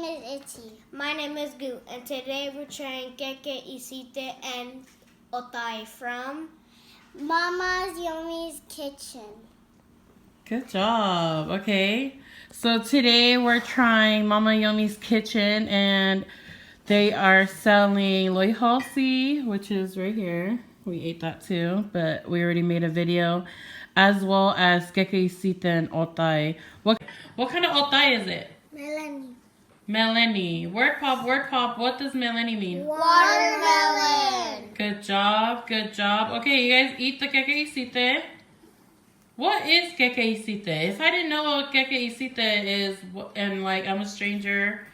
name is Itty. My name is Gu, and today we're trying Keke Isite and Otai from Mama's Yomi's kitchen. Good job. Okay. So today we're trying Mama Yomi's kitchen, and they are selling loy halsi, which is right here. We ate that too, but we already made a video, as well as Keke Isite and Otai. What kind of Otai is it? Meleni. Meleni. Word pop, word pop. What does Meleni mean? Watermelon. Good job, good job. Okay, you guys eat the Keke Isite. What is Keke Isite? If I didn't know what Keke Isite is, and like I'm a stranger,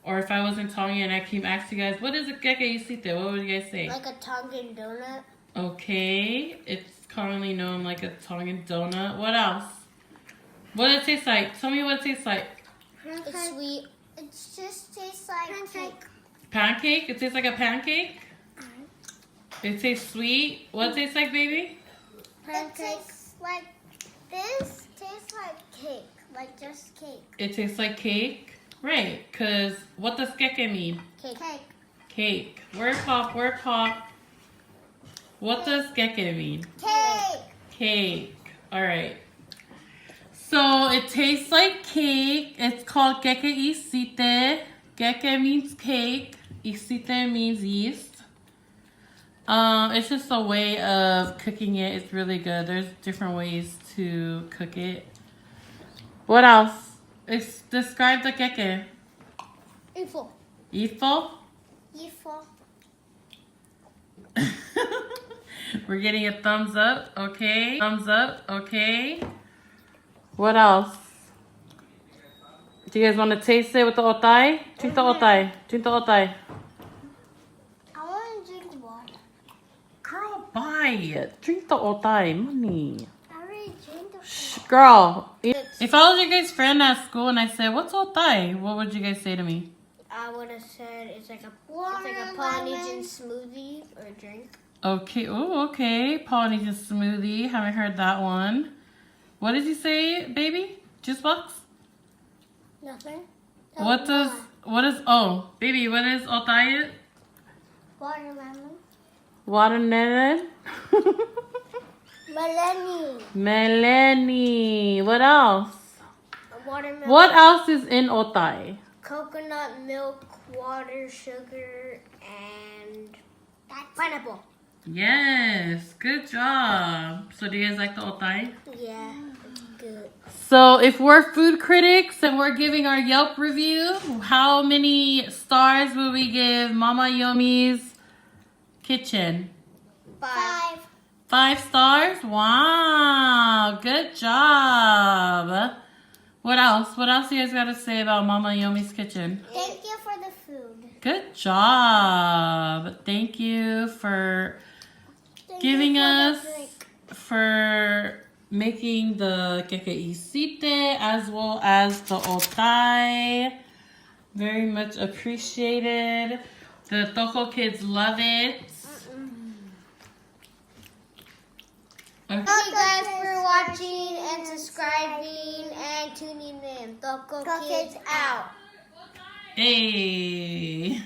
or if I was in Tongan and I came ask you guys, what is a Keke Isite? What would you guys say? like a tongan donut. Okay, it's commonly known like a Tongan donut. What else? What does it taste like? Tell me what it tastes like. It's sweet. It just tastes like cake. Pancake? It tastes like a pancake? It tastes sweet. What it tastes like, baby? It tastes like this. Tastes like cake, like just cake. It tastes like cake? Right, because what does keke mean? Cake. Cake. Word pop, word pop. What does keke mean? Cake. Cake. Alright. So it tastes like cake. It's called Keke Isite. Keke means cake. Isite means yeast. It's just a way of cooking it. It's really good. There's different ways to cook it. What else? Describe the keke. Ifo. Ifo? Ifo. We're getting a thumbs up. Okay. Thumbs up. Okay. What else? Do you guys want to taste it with the otai? Drink the otai. Drink the otai. I want to drink water. Girl, buy it. Drink the otai. Money. I already drank the Shh, girl. If I was your guys' friend at school and I said, what's otai? What would you guys say to me? I would have said it's like a Watermelon. Polynesian smoothie or drink. Okay. Oh, okay. Polynesian smoothie. Haven't heard that one. What did you say, baby? Juice box? Nothing. What is, oh, baby, what is otai? Watermelon. Watermelon? Meleni. Meleni. What else? Watermelon. What else is in otai? Coconut milk, water, sugar, and pineapple. Yes, good job. So do you guys like the otai? Yeah, it's good. So if we're food critics and we're giving our Yelp review, how many stars will we give Mama Yomi's kitchen? 5. 5 stars? Wow, good job. What else? What else do you guys got to say about Mama Yomi's kitchen? Thank you for the food. Good job. Thank you for giving us, for making the Keke Isite as well as the otai. Very much appreciated. The Toko kids love it. Okay. Thank you guys for watching and subscribing and tuning in. Toko Kids out. Hey.